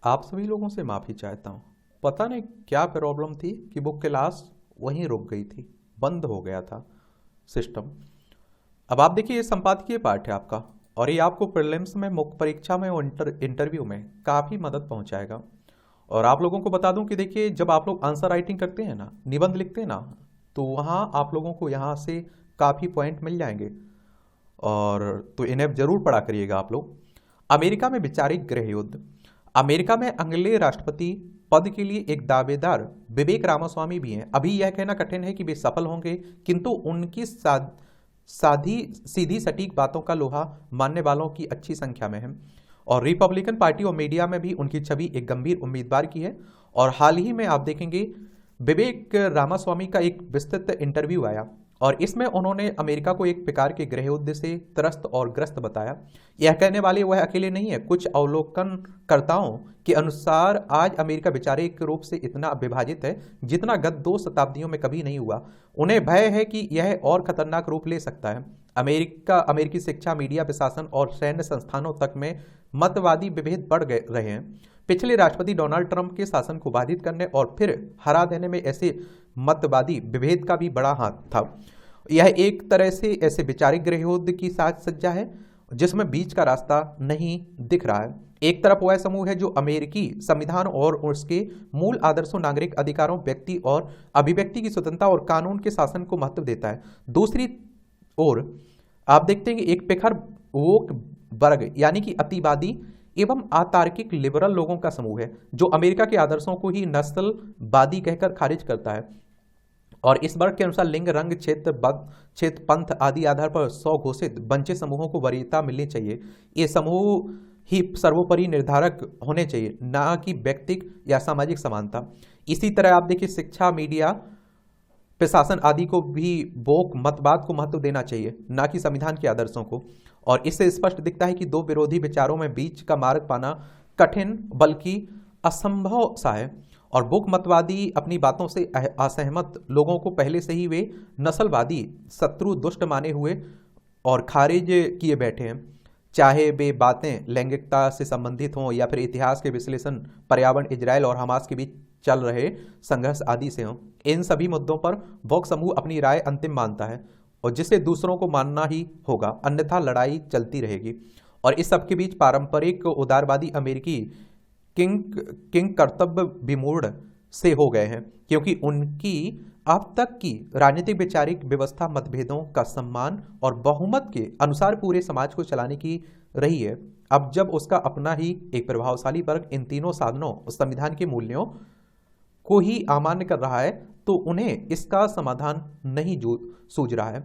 आप सभी लोगों से माफ़ी चाहता हूँ। पता नहीं क्या प्रॉब्लम थी कि वो क्लास वहीं रुक गई थी, बंद हो गया था सिस्टम। अब आप देखिए, ये संपादकीय पाठ है आपका, और ये आपको प्रीलिम्स में, मुख्य परीक्षा में और इंटरव्यू में काफ़ी मदद पहुंचाएगा। और आप लोगों को बता दूं कि देखिए, जब आप लोग आंसर राइटिंग करते हैं ना, निबंध लिखते हैं ना, तो वहाँ आप लोगों को यहाँ से काफ़ी पॉइंट मिल जाएंगे। और तो इन्हें जरूर पढ़ा करिएगा आप लोग। अमेरिका में वैचारिक गृह युद्ध। अमेरिका में अगले राष्ट्रपति पद के लिए एक दावेदार विवेक रामास्वामी भी हैं। अभी यह कहना कठिन है कि वे सफल होंगे, किंतु उनकी साधी सीधी सटीक बातों का लोहा मानने वालों की अच्छी संख्या में है। और रिपब्लिकन पार्टी और मीडिया में भी उनकी छवि एक गंभीर उम्मीदवार की है। और हाल ही में आप देखेंगे, विवेक रामास्वामी का एक विस्तृत इंटरव्यू आया, और इसमें उन्होंने अमेरिका को एक प्रकार के गृह युद्ध से त्रस्त और ग्रस्त बताया। यह कहने वाले वह अकेले नहीं है। कुछ अवलोकनकर्ताओं के अनुसार आज अमेरिका वैचारिक रूप से इतना विभाजित है जितना गत 2 शताब्दियों में कभी नहीं हुआ। उन्हें भय है कि यह और खतरनाक रूप ले सकता है। अमेरिकी शिक्षा, मीडिया, प्रशासन और सैन्य संस्थानों तक में मतवादी विभेद बढ़ गए रहे हैं। पिछले राष्ट्रपति डोनाल्ड ट्रंप के शासन को बाधित करने और फिर हरा देने में ऐसे मतवादी विभेद का भी बड़ा हाथ था। यह एक तरह से ऐसे वैचारिक गृह युद्ध की साज सज्जा है जिसमें बीच का रास्ता नहीं दिख रहा है। एक तरफ वह समूह है जो अमेरिकी संविधान और उसके मूल आदर्शों, नागरिक अधिकारों, व्यक्ति और अभिव्यक्ति की स्वतंत्रता और कानून के शासन को महत्व देता है। दूसरी ओर आप देखते हैं कि एक पेखर वोक वर्ग यानी कि अतिवादी एवं अतार्किक लिबरल लोगों का समूह है जो अमेरिका के आदर्शों को ही नस्लवादी कहकर खारिज करता है। और इस वर्ग के अनुसार लिंग, रंग, क्षेत्र, पंथ आदि आधार पर स्वघोषित बंचे समूहों को वरीयता मिलनी चाहिए। ये समूह ही सर्वोपरि निर्धारक होने चाहिए, ना कि व्यक्तिक या सामाजिक समानता। इसी तरह आप देखिए, शिक्षा, मीडिया, प्रशासन आदि को भी वोक मतवाद को महत्व देना चाहिए, ना कि संविधान के आदर्शों को। और इससे स्पष्ट दिखता है कि दो विरोधी विचारों में बीच का मार्ग पाना कठिन बल्कि असंभव सा है। और वोक मतवादी अपनी बातों से असहमत लोगों को पहले से ही वे नस्लवादी, शत्रु, दुष्ट माने हुए और खारिज किए बैठे हैं, चाहे वे बातें लैंगिकता से संबंधित हों या फिर इतिहास के विश्लेषण, पर्यावरण, इजराइल और हमास के बीच चल रहे संघर्ष आदि से हों। इन सभी मुद्दों पर वोक समूह अपनी राय अंतिम मानता है और जिसे दूसरों को मानना ही होगा, अन्यथा लड़ाई चलती रहेगी। और इस सब के बीच पारंपरिक उदारवादी अमेरिकी किंग कर्तव्य विमूढ़ से हो गए हैं, क्योंकि उनकी अब तक की राजनीतिक वैचारिक व्यवस्था मतभेदों का सम्मान और बहुमत के अनुसार पूरे समाज को चलाने की रही है। अब जब उसका अपना ही एक प्रभावशाली वर्ग इन तीनों साधनों और संविधान के मूल्यों को ही अमान्य कर रहा है, तो उन्हें इसका समाधान नहीं सूझ रहा है।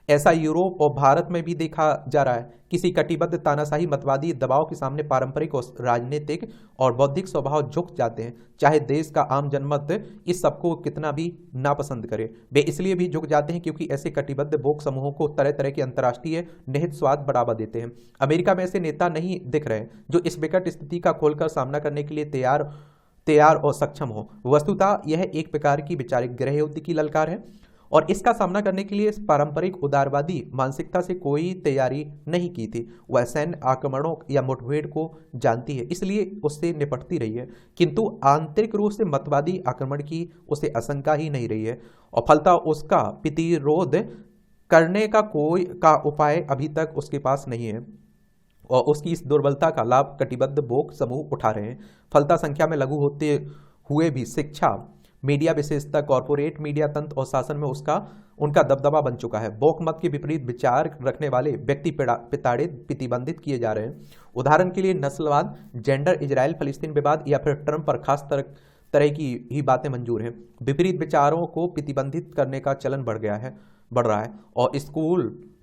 ऐसा यूरोप और भारत में भी देखा जा रहा है। किसी कटिबद्ध तानाशाही मतवादी दबाव के सामने पारंपरिक और राजनीतिक और बौद्धिक स्वभाव झुक जाते हैं, चाहे देश का आम जनमत इस सबको कितना भी नापसंद करे। वे इसलिए भी झुक जाते हैं क्योंकि ऐसे कटिबद्ध वोक समूहों को तरह तरह के अंतर्राष्ट्रीय निहित स्वार्थ बढ़ावा देते हैं। अमेरिका में ऐसे नेता नहीं दिख रहे जो इस विकट स्थिति का खोलकर सामना करने के लिए तैयार और सक्षम हो। वस्तुतः यह एक प्रकार की वैचारिक गृह युद्ध की ललकार है और इसका सामना करने के लिए पारंपरिक उदारवादी मानसिकता से कोई तैयारी नहीं की थी। वह सैन्य आक्रमणों या मुठभेड़ को जानती है, इसलिए उससे निपटती रही है, किंतु आंतरिक रूप से मतवादी आक्रमण की उसे आशंका ही नहीं रही है और फलतः उसका प्रतिरोध करने का उपाय अभी तक उसके पास नहीं है। और उसकी इस दुर्बलता का लाभ कटिबद्ध वोक समूह उठा रहे हैं। फलता संख्या में लघु होते हुए भी शिक्षा, मीडिया, विशेषतः कॉर्पोरेट मीडिया तंत्र और शासन में उनका दबदबा बन चुका है। वोक मत के विपरीत विचार रखने वाले व्यक्ति प्रताड़ित, प्रतिबंधित किए जा रहे हैं। उदाहरण के लिए नस्लवाद, जेंडर, इजराइल फलस्तीन विवाद या फिर ट्रंप पर खास तरह की ही बातें मंजूर हैं। विपरीत विचारों को प्रतिबंधित करने का चलन बढ़ रहा है और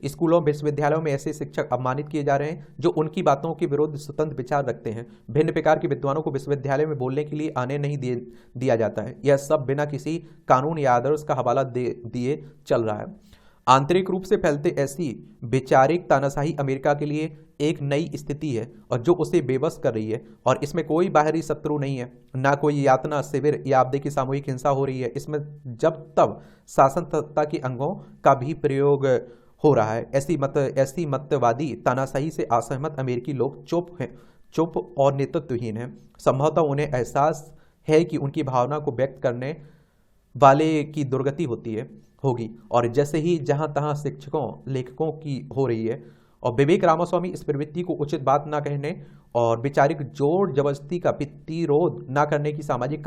स्कूलों, विश्वविद्यालयों में ऐसे शिक्षक अपमानित किए जा रहे हैं जो उनकी बातों के विरुद्ध स्वतंत्र विचार रखते हैं। भिन्न प्रकार के विद्वानों को विश्वविद्यालय में बोलने के लिए आने नहीं दिया जाता है। यह सब बिना किसी कानून या आदर्श का हवाला दिए चल रहा है। आंतरिक रूप से फैलते ऐसी वैचारिक तानाशाही अमेरिका के लिए एक नई स्थिति है और जो उसे बेबस कर रही है। और इसमें कोई बाहरी शत्रु नहीं है, ना कोई यातना शिविर या आपदे की सामूहिक हिंसा हो रही है। इसमें जब तब शासन सत्ता के अंगों का भी प्रयोग हो रहा है। ऐसी मतवादी तानाशाही से असहमत अमेरिकी लोग चुप और नेतृत्वहीन हैं। संभवतः उन्हें एहसास है कि उनकी भावना को व्यक्त करने वाले की दुर्गति होगी, और जैसे ही जहां तहां शिक्षकों लेखकों की हो रही है। और विवेक रामास्वामी इस प्रवृत्ति को उचित बात ना कहने और वैचारिक जोर जबरदस्ती का प्रतिरोध ना करने की सामाजिक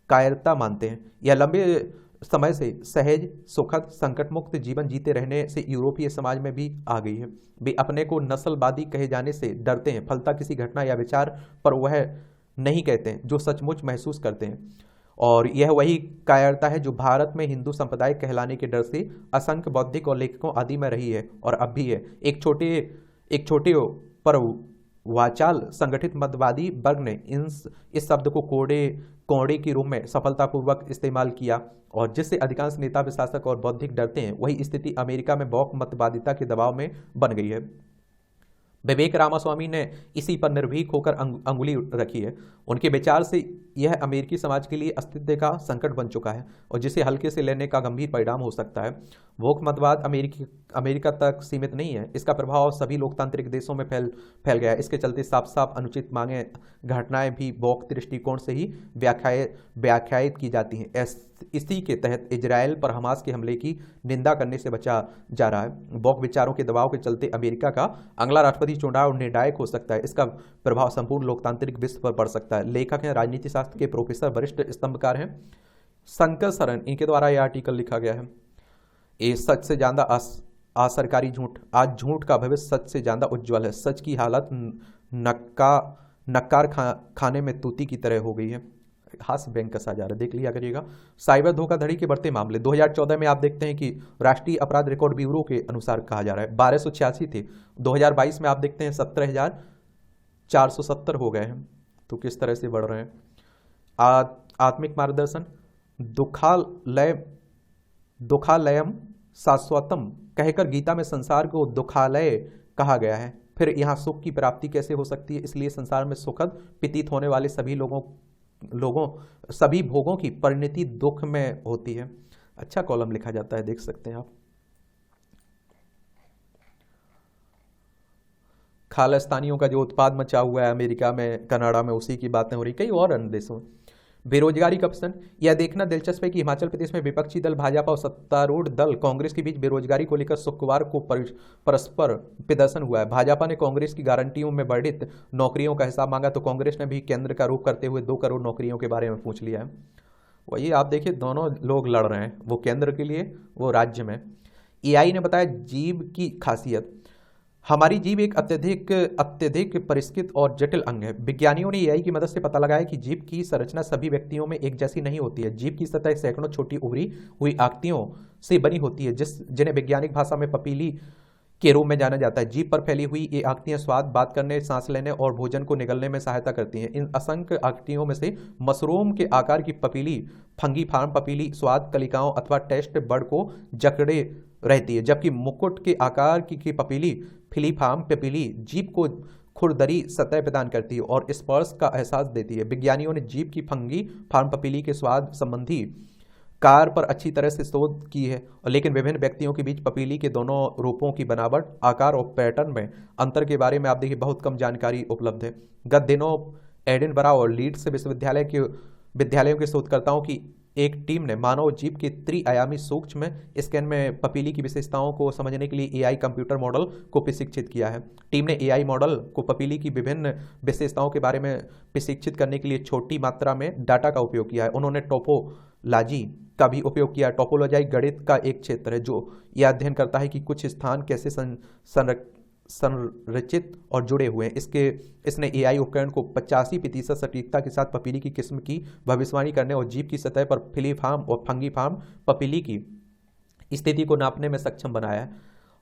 कायरता मानते हैं। यह लंबे समय से सहज, सुखद, संकट मुक्त जीवन जीते रहने से यूरोपीय समाज में भी आ गई है। वे अपने को नस्लवादी कहे जाने से डरते हैं, फलता किसी घटना या विचार पर वह नहीं कहते हैं जो सचमुच महसूस करते हैं। और यह वही कायरता है जो भारत में हिंदू संप्रदाय कहलाने के डर से असंख्य बौद्धिक और लेखकों आदि में रही है और अब भी है। एक छोटे पर वाचाल संगठित मतवादी वर्ग ने इस शब्द को कोड़े के रूप में सफलतापूर्वक इस्तेमाल किया, और जिससे अधिकांश नेता, प्रशासक और बौद्धिक डरते हैं, वही स्थिति अमेरिका में बौक मतवादिता के दबाव में बन गई है। विवेक रामास्वामी ने इसी पर निर्भीक होकर अंगुली रखी है। उनके विचार से यह अमेरिकी समाज के लिए अस्तित्व का संकट बन चुका है और जिसे हल्के से लेने का गंभीर परिणाम हो सकता है। वोक मतवाद अमेरिका तक सीमित नहीं है, इसका प्रभाव सभी लोकतांत्रिक देशों में फैल गया है। इसके चलते साफ साफ अनुचित मांगे घटनाएं भी वोक दृष्टिकोण से ही व्याख्यायित की जाती हैं। इसी के तहत इजरायल पर हमास के हमले की निंदा करने से बचा जा रहा है। वोक विचारों के दबाव के चलते अमेरिका का अगला राष्ट्रपति चुनाव निर्णायक हो सकता है। इसका प्रभाव संपूर्ण लोकतांत्रिक विश्व पर पड़ सकता है। लेखक हैं, राजनीति शास्त्र के प्रोफेसर, वरिष्ठ स्तंभकार हैं शंकर सरन, इनके द्वारा यह आर्टिकल लिखा गया है। ये सच से ज्यादा असरकारी झूठ, आज झूठ का भविष्य सच से ज्यादा उज्जवल है। सच की हालत नक्कार खाने में तूती की तरह हो गई है। हास्य बैंक कसा जा रहा है, देख लिया करिएगा। साइबर धोखाधड़ी के बढ़ते मामले 2014 में आप देखते हैं कि राष्ट्रीय अपराध रिकॉर्ड ब्यूरो के अनुसार कहा जा रहा है 1286 थे, 2022 में आप देखते हैं 17,470 हो गए हैं। तो किस तरह से बढ़ रहे हैं। आत्मिक मार्गदर्शन, दुखालयम शाश्वतम कहकर गीता में संसार को दुखालय कहा गया है। फिर यहाँ सुख की प्राप्ति कैसे हो सकती है, इसलिए संसार में सुखद प्रतीत होने वाले सभी भोगों की परिणति दुख में होती है। अच्छा कॉलम लिखा जाता है, देख सकते हैं आप। खालिस्तानियों का जो उत्पाद मचा हुआ है अमेरिका में, कनाडा में, उसी की बातें हो रही, कई और अन्य देशों में। बेरोजगारी का प्रश्न, यह देखना दिलचस्प है कि हिमाचल प्रदेश में विपक्षी दल भाजपा और सत्तारूढ़ दल कांग्रेस के बीच बेरोजगारी को लेकर शुक्रवार को परस्पर प्रदर्शन हुआ है। भाजपा ने कांग्रेस की गारंटियों में वर्णित नौकरियों का हिसाब मांगा तो कांग्रेस ने भी केंद्र का रूप करते हुए 2 करोड़ नौकरियों के बारे में पूछ लिया है। वही आप देखिए, दोनों लोग लड़ रहे हैं, वो केंद्र के लिए, वो राज्य में। एआई ने बताया जीभ की खासियत, हमारी जीभ एक अत्यधिक परिष्कृत और जटिल अंग है। विज्ञानियों ने एआई की मदद से पता लगाया कि जीभ की संरचना सभी व्यक्तियों में एक जैसी नहीं होती है। जीभ की सतह सैकड़ों छोटी उभरी हुई आकृतियों से बनी होती है जिन्हें वैज्ञानिक भाषा में पपीली के रूप में जाना जाता है। जीभ पर फैली हुई ये आकृतियां स्वाद, बात करने, सांस लेने और भोजन को निगलने में सहायता करती हैं। इन असंख्य आकृतियों में से मशरूम के आकार की पपीली, फंगीफार्म पपीली, स्वाद कलिकाओं अथवा टेस्ट बर्ड को जकड़े रहती है, जबकि मुकुट के आकार की पपीली, फिलीफार्म पपीली, जीभ को खुरदरी सतह प्रदान करती है और स्पर्श का एहसास देती है। विज्ञानियों ने जीभ की फंगी फार्म पपीली के स्वाद संबंधी कार पर अच्छी तरह से शोध की है, लेकिन विभिन्न व्यक्तियों के बीच पपीली के दोनों रूपों की बनावट, आकार और पैटर्न में अंतर के बारे में आप देखिए बहुत कम जानकारी उपलब्ध है। गत दिनों एडिनबरा और लीड्स विद्यालयों के शोधकर्ताओं की एक टीम ने मानव जीभ के त्रिआयामी सूक्ष्म स्कैन में पपीली की विशेषताओं को समझने के लिए एआई कंप्यूटर मॉडल को प्रशिक्षित किया है। टीम ने एआई मॉडल को पपीली की विभिन्न विशेषताओं के बारे में प्रशिक्षित करने के लिए छोटी मात्रा में डाटा का उपयोग किया है। उन्होंने टोपोलॉजी का भी उपयोग किया। टोपोलॉजी गणित का एक क्षेत्र है जो यह अध्ययन करता है कि कुछ स्थान कैसे संरचित और जुड़े हुए हैं। इसने एआई उपकरण को 85% सटीकता के साथ पपीली की किस्म की भविष्यवाणी करने और जीभ की सतह पर फिलीफार्म और फंगीफार्म पपीली की स्थिति को नापने में सक्षम बनाया है।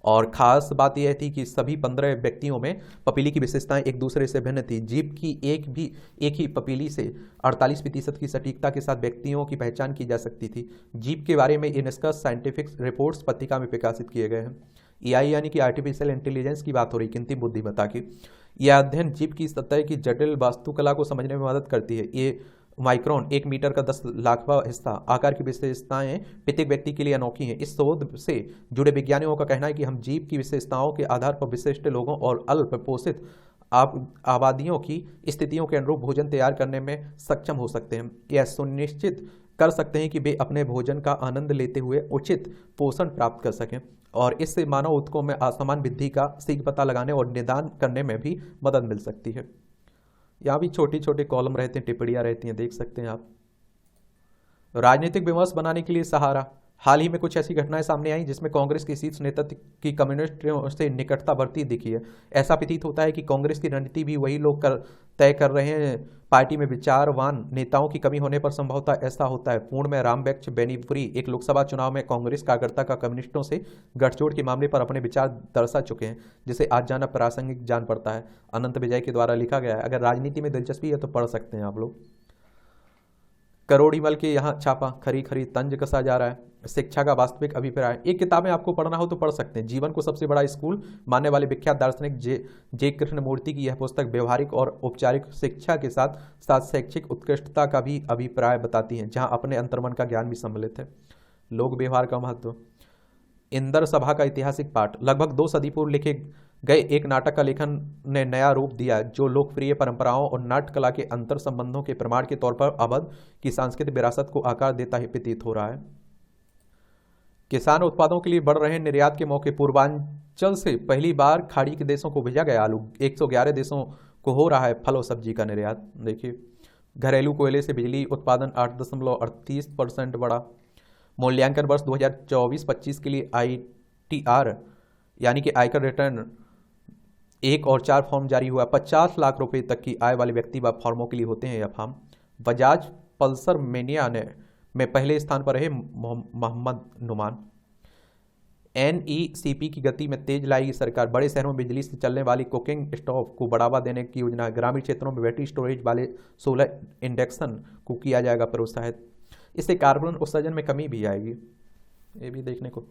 और खास बात यह थी कि सभी 15 व्यक्तियों में पपीली की विशेषताएं एक दूसरे से भिन्न थी। जीभ की एक ही पपीली से 48% की सटीकता के साथ व्यक्तियों की पहचान की जा सकती थी। जीभ के बारे में ये निष्कर्ष साइंटिफिक रिपोर्ट्स पत्रिका में प्रकाशित किए गए हैं। एआई यानी कि आर्टिफिशियल इंटेलिजेंस की बात हो रही, कृत्रिम बुद्धिमत्ता की। यह अध्ययन जीभ की सतह की जटिल वास्तुकला को समझने में मदद करती है। ये माइक्रोन 1 मीटर का 10 लाखवां हिस्सा आकार की विशेषताएं प्रत्येक व्यक्ति के लिए अनोखी हैं। इस शोध से जुड़े विज्ञानियों का कहना है कि हम जीभ की विशेषताओं के आधार पर विशिष्ट लोगों और अल्प पोषित आप आबादियों की स्थितियों के अनुरूप भोजन तैयार करने में सक्षम हो सकते हैं। यह सुनिश्चित कर सकते हैं कि वे अपने भोजन का आनंद लेते हुए उचित पोषण प्राप्त कर सकें, और इससे मानव ऊतकों में असमान वृद्धि का शीघ्र पता लगाने और निदान करने में भी मदद मिल सकती है। यहाँ भी छोटे छोटे कॉलम रहते हैं, टिप्पणियाँ रहती हैं, देख सकते हैं आप। राजनीतिक विमर्श बनाने के लिए सहारा। हाल ही में कुछ ऐसी घटनाएं सामने आई जिसमें कांग्रेस के शीर्ष नेतृत्व की कम्युनिस्टों से निकटता बढ़ती दिखी है। ऐसा प्रतीत होता है कि कांग्रेस की रणनीति भी वही लोग तय कर रहे हैं। पार्टी में विचारवान नेताओं की कमी होने पर संभवतः ऐसा होता है। पूर्ण में रामबख्श बेनीपुरी एक लोकसभा चुनाव में कांग्रेस कार्यकर्ता का कम्युनिस्टों से गठजोड़ के मामले पर अपने विचार दर्शा चुके हैं, जिसे आज जानना प्रासंगिक जान पड़ता है। अनंत विजय के द्वारा लिखा गया है। अगर राजनीति में दिलचस्पी है तो पढ़ सकते हैं आप लोग। करोड़ीमल के यहाँ छापा, खरी खरी तंज कसा जा रहा है। शिक्षा का वास्तविक अभिप्राय। एक किताबें आपको पढ़ना हो तो पढ़ सकते हैं। जीवन को सबसे बड़ा स्कूल मानने वाले विख्यात दार्शनिक जे कृष्णमूर्ति की यह पुस्तक व्यवहारिक और औपचारिक शिक्षा के साथ साथ शैक्षिक उत्कृष्टता का भी अभिप्राय बताती है, जहाँ अपने अंतर्मन का ज्ञान भी सम्मिलित है। लोक व्यवहार का महत्व। इंदर सभा का ऐतिहासिक पाठ। लगभग 2 सदी पूर्व लिखे गए एक नाटक का लेखन ने नया रूप दिया, जो लोकप्रिय परंपराओं और नाट्य कला के अंतर संबंधों के प्रमाण के तौर पर अवध की सांस्कृतिक विरासत को आकार देता ही प्रतीत हो रहा है। किसान उत्पादों के लिए बढ़ रहे निर्यात के मौके। पूर्वांचल से पहली बार खाड़ी के देशों को भेजा गया आलू। 111 देशों को हो रहा है फल और सब्जी का निर्यात। देखिए, घरेलू कोयले से बिजली उत्पादन 8.38% बढ़ा। मूल्यांकन वर्ष 2024-25 के लिए ITR यानी कि आयकर रिटर्न 1 और 4 फॉर्म जारी हुआ। 50 लाख रुपए तक की आय वाले व्यक्ति व फॉर्मों के लिए होते हैं यह फॉर्म। बजाज पल्सर मेनिया में पहले स्थान पर रहे मोहम्मद नुमान। NECP की गति में तेज लाएगी सरकार। बड़े शहरों में बिजली से चलने वाली कुकिंग स्टोव को बढ़ावा देने की योजना है। ग्रामीण क्षेत्रों में बैटरी स्टोरेज वाले सोलर इंडक्शन को किया जाएगा प्रोत्साहित। इससे कार्बन उत्सर्जन में कमी भी आएगी। ये भी देखने को।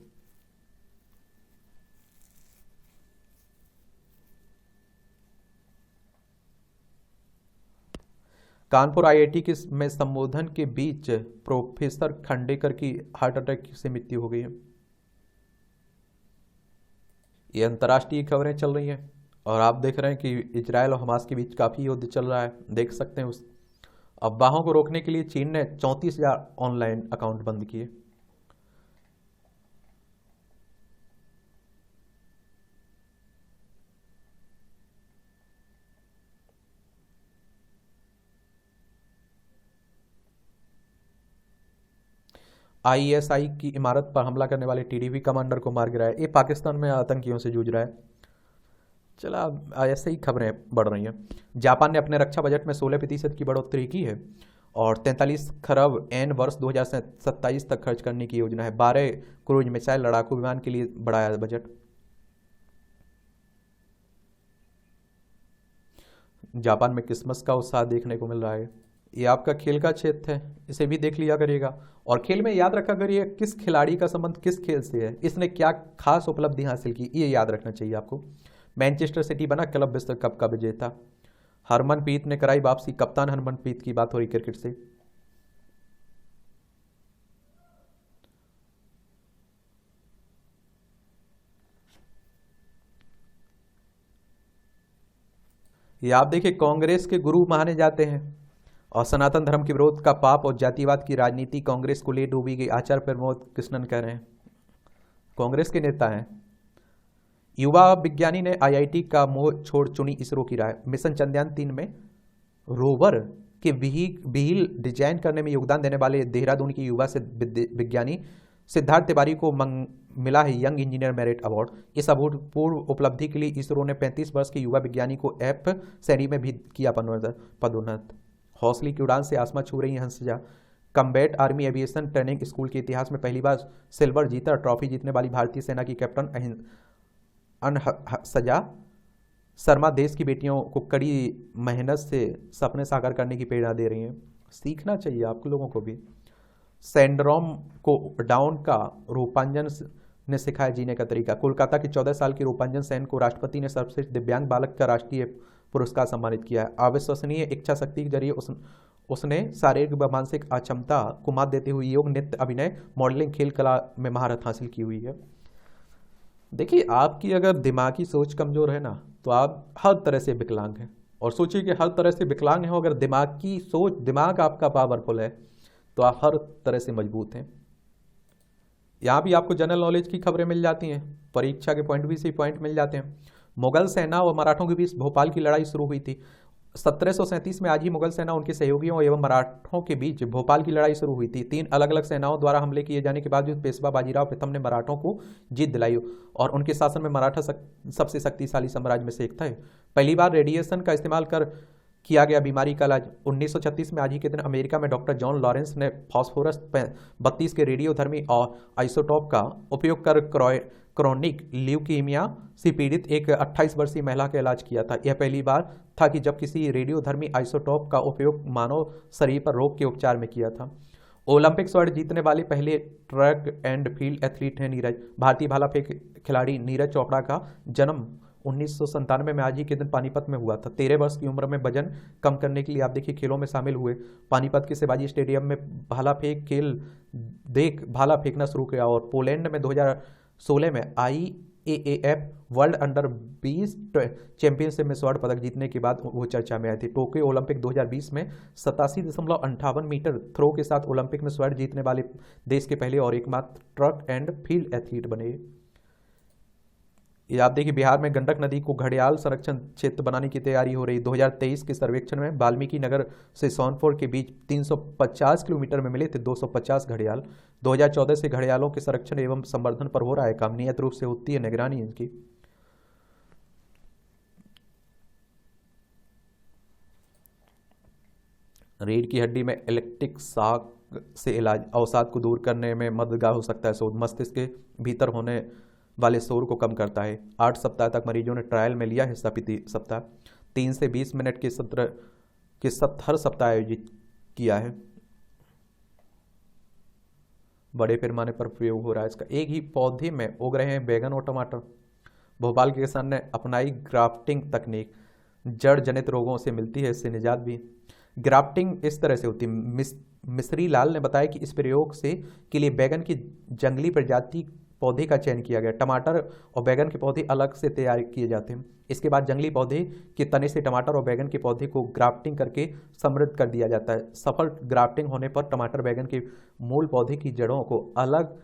कानपुर IIT में संबोधन के बीच प्रोफेसर खंडेकर की हार्ट अटैक से मृत्यु हो गई है। ये अंतर्राष्ट्रीय खबरें चल रही हैं और आप देख रहे हैं कि इजरायल और हमास के बीच काफ़ी युद्ध चल रहा है। देख सकते हैं। उस अफवाहों को रोकने के लिए चीन ने 34,000 ऑनलाइन अकाउंट बंद किए। ISI की इमारत पर हमला करने वाले TTP कमांडर को मार गिराया। ये पाकिस्तान में आतंकियों से जूझ रहा है। चला, ऐसे ही खबरें बढ़ रही हैं। जापान ने अपने रक्षा बजट में 16% की बढ़ोतरी की है और 43 खरब एन वर्ष 2027 तक खर्च करने की योजना है। 12 क्रूज मिसाइल लड़ाकू विमान के लिए बढ़ाया बजट। जापान में क्रिसमस का उत्साह देखने को मिल रहा है। ये आपका खेल का क्षेत्र है, इसे भी देख लिया करिएगा। और खेल में याद रखा करिए किस खिलाड़ी का संबंध किस खेल से है, इसने क्या खास उपलब्धि हासिल की, ये याद रखना चाहिए आपको। मैनचेस्टर सिटी बना क्लब विश्व कप का विजेता। हरमनप्रीत ने कराई वापसी। कप्तान हरमनप्रीत की बात हो रही क्रिकेट से। ये आप देखिए, कांग्रेस के गुरु माने जाते हैं और सनातन धर्म के विरोध का पाप और जातिवाद की राजनीति कांग्रेस को ले डूबी गई। आचार्य प्रमोद कृष्णन कह रहे हैं, कांग्रेस के नेता हैं। युवा विज्ञानी ने IIT का मोह छोड़ चुनी इसरो की राह। मिशन चंद्रयान 3 में रोवर के व्हील डिजाइन करने में योगदान देने वाले देहरादून की युवा से विज्ञानी सिद्धार्थ तिवारी को मिला है यंग इंजीनियर मेरिट अवार्ड। इस अभूतपूर्व उपलब्धि के लिए इसरो ने 35 वर्ष के युवा विज्ञानी को F श्रेणी में भी किया पदोन्नत। हौसले की उड़ान से आसमां छू रही Hansja. Combat army aviation training school के इतिहास में पहली बार सिल्वर जीता। ट्रॉफी जीतने वाली भारतीय सेना की कैप्टन हंसजा शर्मा देश की बेटियों को कड़ी मेहनत से सपने साकार करने की प्रेरणा दे रही हैं। सीखना चाहिए आप लोगों को भी। सिंड्रोम को डाउन का रूपांजन ने सिखाया जीने का तरीका। कोलकाता की 14 साल की रूपांजन सेन को राष्ट्रपति ने सर्वश्रेष्ठ दिव्यांग बालक का राष्ट्रीय पुरस्कार सम्मानित किया है। अविश्वसनीय इच्छा शक्ति के जरिए उसने शारीरिक व मानसिक अक्षमता को मात देते हुए योग, नृत्य, अभिनय, मॉडलिंग, खेल कला में महारत हासिल की हुई है। देखिए, आपकी अगर दिमागी सोच कमज़ोर है ना, तो आप हर तरह से विकलांग हैं। और सोचिए कि हर तरह से विकलांग हैं, अगर दिमाग की सोच, दिमाग आपका पावरफुल है, तो आप हर तरह से मजबूत हैं। यहाँ भी आपको जनरल नॉलेज की खबरें मिल जाती हैं, परीक्षा के पॉइंट भी से पॉइंट मिल जाते हैं। मुगल सेना और मराठों के बीच भोपाल की लड़ाई शुरू हुई थी 1737 में। आज ही मुगल सेना उनके सहयोगियों एवं मराठों के बीच भोपाल की लड़ाई शुरू हुई थी। 3 अलग अलग सेनाओं द्वारा हमले किए जाने के बावजूद पेशवा बाजीराव प्रथम ने मराठों को जीत दिलाई और उनके शासन में मराठा सबसे शक्तिशाली साम्राज्य में से एक था। पहली बार रेडिएशन का इस्तेमाल कर किया गया बीमारी का इलाज 1936 में आज ही के दिन अमेरिका में डॉक्टर जॉन लॉरेंस ने फास्फोरस 32 के रेडियोधर्मी और आइसोटोप का उपयोग कर क्रोनिक ल्यूकीमिया से पीड़ित एक 28 वर्षीय महिला का इलाज किया था। यह पहली बार था कि जब किसी रेडियोधर्मी आइसोटोप का उपयोग मानव शरीर पर रोग के उपचार में किया था। ओलंपिक स्वर्ण जीतने वाले पहले ट्रैक एंड फील्ड एथलीट हैं नीरज। भारतीय भाला फेंक खिलाड़ी नीरज चोपड़ा का जन्म 1997 में आज ही के दिन पानीपत में हुआ था। 13 वर्ष की उम्र में वजन कम करने के लिए आप देखिए खेलों में शामिल हुए। पानीपत के शिवाजी स्टेडियम में भाला फेंक खेल देख भाला फेंकना शुरू किया और पोलैंड में 2016 में IAAF वर्ल्ड अंडर 20 चैंपियनशिप में स्वर्ण पदक जीतने के बाद वो चर्चा में आए थे। टोक्यो ओलंपिक 2020 में 87.58 मीटर थ्रो के साथ ओलंपिक में स्वर्ण जीतने वाले देश के पहले और एकमात्र ट्रैक एंड फील्ड एथलीट बने। ये आप देखिए, बिहार में गंडक नदी को घड़ियाल संरक्षण क्षेत्र बनाने की तैयारी हो रही। 2023 के सर्वेक्षण में वाल्मीकि नगर से सोनपुर के बीच 350 किलोमीटर में मिले थे 250 घड़ियाल। 2014 से घड़ियालों के संरक्षण एवं संवर्धन पर हो रहा है काम। नियत रूप से होती है निगरानी इनकी। रीढ़ की हड्डी में इलेक्ट्रिक शॉक से इलाज अवसाद को दूर करने में मददगार हो सकता है। शोध मस्तिष्क के भीतर होने वाले शोर को कम करता है। 8 सप्ताह तक मरीजों ने ट्रायल में लिया हिस्सा। प्रति सप्ताह 3 से 20 मिनट के सत्र के हर सप्ताह आयोजित किया है। बड़े पैमाने पर प्रयोग हो रहा है इसका। एक ही पौधे में उग रहे हैं बैगन और टमाटर। भोपाल के किसान ने अपनाई ग्राफ्टिंग तकनीक। जड़ जनित रोगों से मिलती है इससे निजात भी। ग्राफ्टिंग इस तरह से होती है। मिस्री लाल ने बताया कि इस प्रयोग से के लिए बैगन की जंगली प्रजाति पौधे का चयन किया गया। टमाटर और बैगन के पौधे अलग से तैयार किए जाते हैं। इसके बाद जंगली पौधे के तने से टमाटर और बैगन के पौधे को ग्राफ्टिंग करके समृद्ध कर दिया जाता है। सफल ग्राफ्टिंग होने पर टमाटर बैगन के मूल पौधे की जड़ों को अलग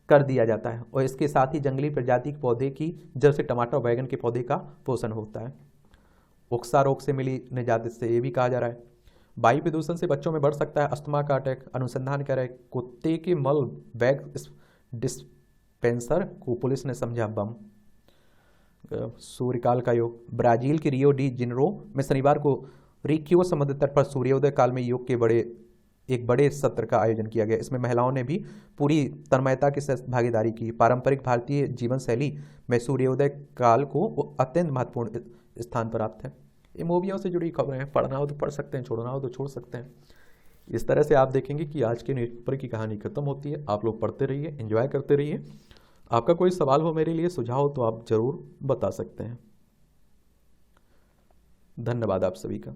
कर दिया जाता है और इसके साथ ही जंगली प्रजाति के पौधे की जड़ से टमाटर और बैगन के पौधे का पोषण होता है। उकसा रोग से मिली निजात इससे ये भी कहा जा रहा है। वायु प्रदूषण से बच्चों में बढ़ सकता है अस्थमा का अटैक। अनुसंधान कर रहे कुत्ते के मल बैग डिस्पेंसर को पुलिस ने समझा बम। सूर्यकाल का योग। ब्राजील के रियो डी जेनेरो में शनिवार को रिक्यो समुद्र तट पर सूर्योदय काल में योग के एक बड़े सत्र का आयोजन किया गया। इसमें महिलाओं ने भी पूरी तन्मयता के साथ भागीदारी की। पारंपरिक भारतीय जीवन शैली में सूर्योदय काल को अत्यंत महत्वपूर्ण स्थान पर प्राप्त है। ये मूवियों से जुड़ी खबरें हैं, पढ़ना हो तो पढ़ सकते हैं, छोड़ना हो तो छोड़ सकते हैं। इस तरह से आप देखेंगे कि आज के न्यूज़पेपर की कहानी खत्म होती है। आप लोग पढ़ते रहिए, एंजॉय करते रहिए। आपका कोई सवाल हो मेरे लिए, सुझाव हो तो आप जरूर बता सकते हैं। धन्यवाद आप सभी का।